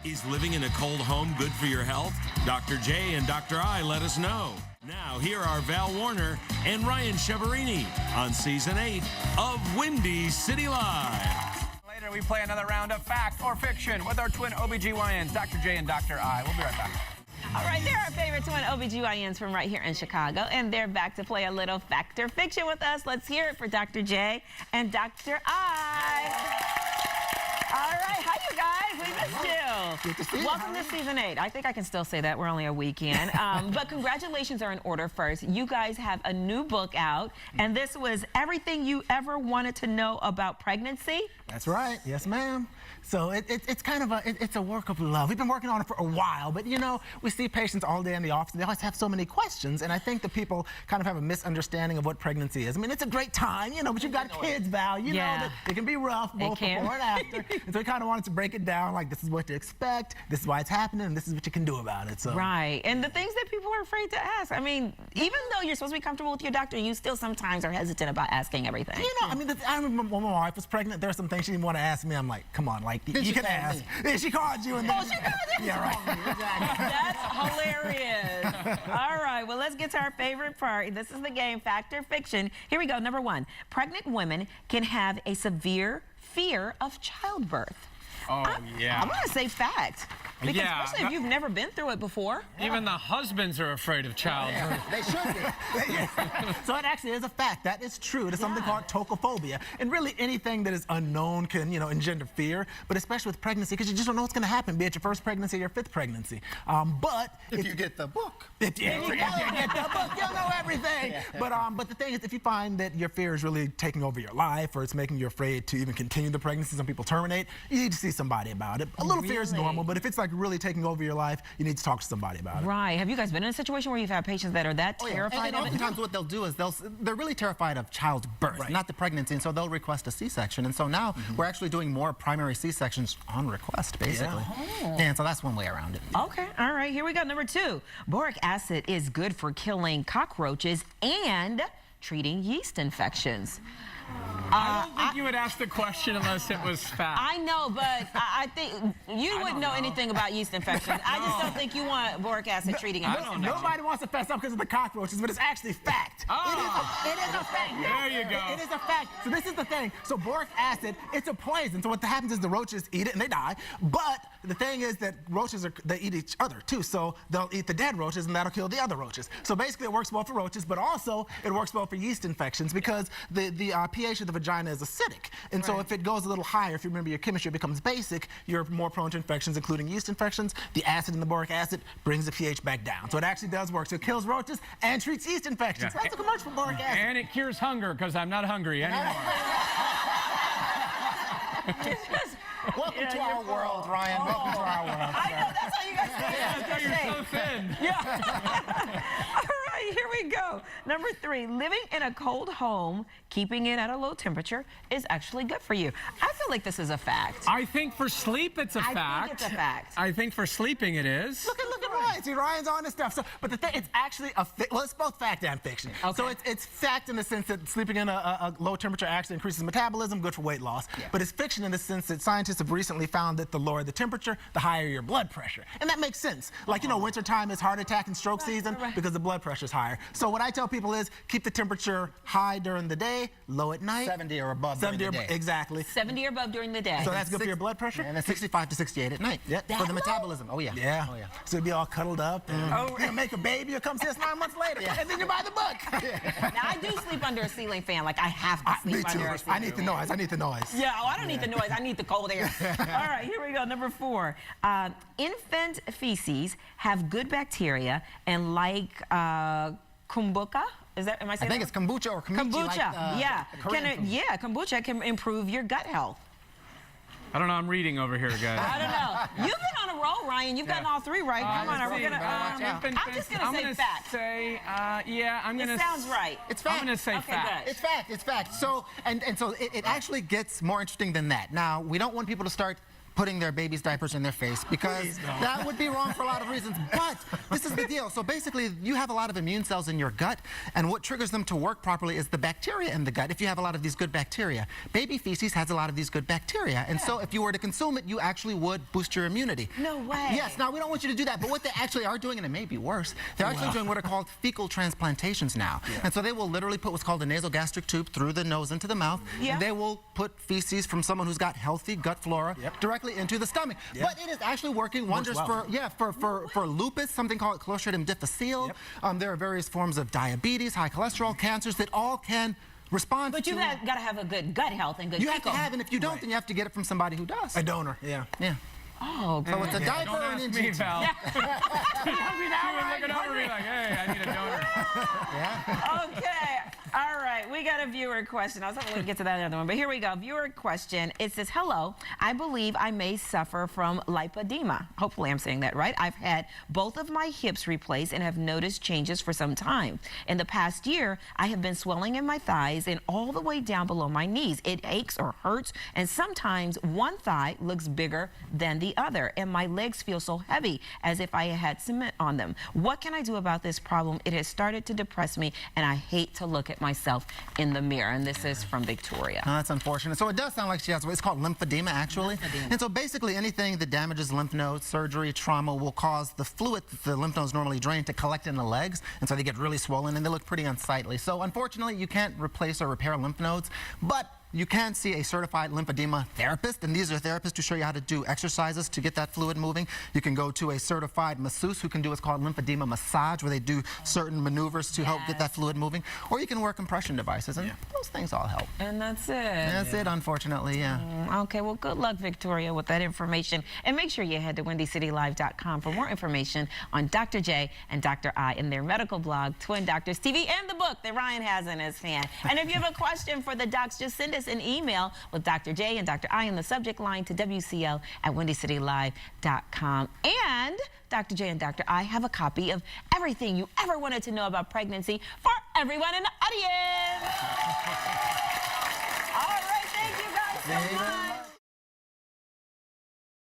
Is living in a cold home good for your health? Dr. J and Dr. I let us know. Now, here are Val Warner and Ryan Cheverini on Season 8 of Windy City Live. Later, we play another round of fact or fiction with our twin OBGYNs, Dr. J and Dr. I. We'll be right back. All right, they're our favorite twin OBGYNs from right here in Chicago, and they're back to play a little fact or fiction with us. Let's hear it for Dr. J and Dr. I. All right, hi you guys, we missed you. Good to see you. Welcome to Season 8. I think I can still say that, we're only a week in. But congratulations are in order first. You guys have a new book out, and this was Everything You Ever Wanted to Know About Pregnancy. That's right, yes ma'am. So it's kind of a work of love. We've been working on it for a while, but you know, we see patients all day in the office, and they always have so many questions, and I think that people kind of have a misunderstanding of what pregnancy is. I mean, it's a great time, you know, but you've got kids, Val, you know that it can be rough both before and after. And so we kind of wanted to break it down, like this is what to expect, this is why it's happening, and this is what you can do about it. So. Right, and the things that people are afraid to ask. I mean, even though you're supposed to be comfortable with your doctor, you still sometimes are hesitant about asking everything. You know, I mean, I remember when my wife was pregnant, there were some things she didn't want to ask me. I'm like, come on, like, you can ask. Then she called you and then... Oh, she called you? Yeah, right. That's hilarious. All right, well, let's get to our favorite part. This is the game, Fact or Fiction. Here we go, number one. Pregnant women can have a severe fear of childbirth. Oh, yeah. I'm going to say fact. Because especially if you've never been through it before. Even the husbands are afraid of childbirth. They should be. So it actually is a fact. That is true. There's something called tocophobia. And really anything that is unknown can, you know, engender fear, but especially with pregnancy, because you just don't know what's going to happen, be it your first pregnancy or your fifth pregnancy. But if you get the book. If you get the book, you'll know everything. But the thing is, if you find that your fear is really taking over your life or it's making you afraid to even continue the pregnancy, some people terminate, you need to see somebody about it. A little fear is normal, but if it's like really taking over your life, you need to talk to somebody about it. Right. Have you guys been in a situation where you've had patients that are that terrified and of it? oftentimes what they'll do is they're really terrified of childbirth, not the pregnancy, and so they'll request a C-section. And so now we're actually doing more primary C-sections on request, basically. And so that's one way around it. Okay. All right. Here we go. Number two. Boric acid is good for killing cockroaches and treating yeast infections. I don't think you would ask the question unless it was fact. I know, but I think you wouldn't know anything about yeast infections. I just don't think you want boric acid treating infections. Nobody wants to fess up because of the cockroaches, but it's actually fact. It is a fact. There you go. It is a fact. So this is the thing. So boric acid, it's a poison. So what happens is the roaches eat it and they die. But the thing is that roaches, they eat each other too. So they'll eat the dead roaches and that'll kill the other roaches. So basically it works well for roaches, but also it works well for yeast infections because the pH of the vagina is acidic. And so if it goes a little higher, if you remember your chemistry, it becomes basic, you're more prone to infections, including yeast infections. The acid in the boric acid brings the pH back down. So it actually does work. So it kills roaches and treats yeast infections. That's a commercial for boric acid. And it cures hunger because I'm not hungry anymore. Welcome to our world, Ryan. Welcome to our world. I know, that's how you guys say it. You're so thin. All right, here we go. Number three, living in a cold home, keeping it at a low temperature is actually good for you. I feel like this is a fact. I think for sleep it's a fact. I think it's a fact. I think for sleeping it is. Look at Ryan. See, Ryan's on this stuff. So, but the thing, it's actually well, it's both fact and fiction. Okay. So it's fact in the sense that sleeping in a low temperature actually increases metabolism, good for weight loss. But it's fiction in the sense that scientists have recently found that the lower the temperature, the higher your blood pressure. And that makes sense. Like, you know, wintertime is heart attack and stroke season because the blood pressure is higher. So what I tell people is keep the temperature high during the day, low at night. 70 or above during the day. Exactly. 70 or above during the day. So that's good for your blood pressure? And then 65 to 68 at night. For the metabolism. Oh, yeah. Yeah. Oh, yeah. So you'll be all cuddled up and you make a baby, you'll come see us 9 months later. And then you buy the book. Now, I do sleep under a ceiling fan. Like, I have to sleep under a ceiling I need the noise. I need the noise. Yeah, I don't need the noise. I need the cold air. All right, here we go. Number four. Infant feces have good bacteria and like kombucha. Am I saying I think it's kombucha or kombucha. Like, kombucha can improve your gut health. I don't know. I'm reading over here, guys. I don't know. You've been on a roll, Ryan. You've gotten all three right. Come on, are we gonna? I'm just gonna say fact. I'm gonna. It sounds right. It's fact. I'm gonna say fact. Good. It's fact. It's fact. So so it actually gets more interesting than that. Now we don't want people to start putting their baby's diapers in their face because that would be wrong for a lot of reasons. But this is the deal. So basically, you have a lot of immune cells in your gut, and what triggers them to work properly is the bacteria in the gut. If you have a lot of these good bacteria, baby feces has a lot of these good bacteria, and so if you were to consume it, you actually would boost your immunity. No way. Yes. Now we don't want you to do that, but what they actually are doing, and it may be worse, they're actually doing what are called fecal transplantations now, and so they will literally put what's called a nasogastric tube through the nose into the mouth. Yeah. They will put feces from someone who's got healthy gut flora directly into the stomach. But it is actually working wonders for lupus, something called Clostridium difficile. There are various forms of diabetes, high cholesterol, cancers that all can respond to. But you've got to have a good gut health and good You have to fecal. have, and if you don't, then you have to get it from somebody who does. A donor, yeah. Oh, So it's a diaper Don't or an ask me, injection. Val. She was looking over me like, hey, I need a donor. Okay. All right. We got a viewer question. I was hoping we'd get to that other one, but here we go. Viewer question. It says, hello, I believe I may suffer from lipedema. Hopefully I'm saying that right. I've had both of my hips replaced and have noticed changes for some time. In the past year, I have been swelling in my thighs and all the way down below my knees. It aches or hurts, and sometimes one thigh looks bigger than the other, and my legs feel so heavy as if I had cement on them. What can I do about this problem? It has started to depress me, and I hate to look at myself in the mirror. And this is from Victoria. Oh, that's unfortunate. So it does sound like she has, it's called lymphedema, actually. And so basically anything that damages lymph nodes, surgery, trauma will cause the fluid that the lymph nodes normally drain to collect in the legs, and so they get really swollen and they look pretty unsightly. So unfortunately, you can't replace or repair lymph nodes, but you can see a certified lymphedema therapist, and these are therapists who show you how to do exercises to get that fluid moving. You can go to a certified masseuse who can do what's called lymphedema massage, where they do certain maneuvers to help get that fluid moving, or you can wear compression devices, and those things all help. And that's it. That's it, unfortunately, Okay, well, good luck, Victoria, with that information. And make sure you head to WindyCityLive.com for more information on Dr. J and Dr. I in their medical blog, Twin Doctors TV, and the book that Ryan has in his hand. And if you have a question for the docs, just send us an email with Dr. J and Dr. I in the subject line to WCL@WindyCityLive.com. And Dr. J and Dr. I have a copy of everything you ever wanted to know about pregnancy for everyone in the audience. All right, thank you guys so much.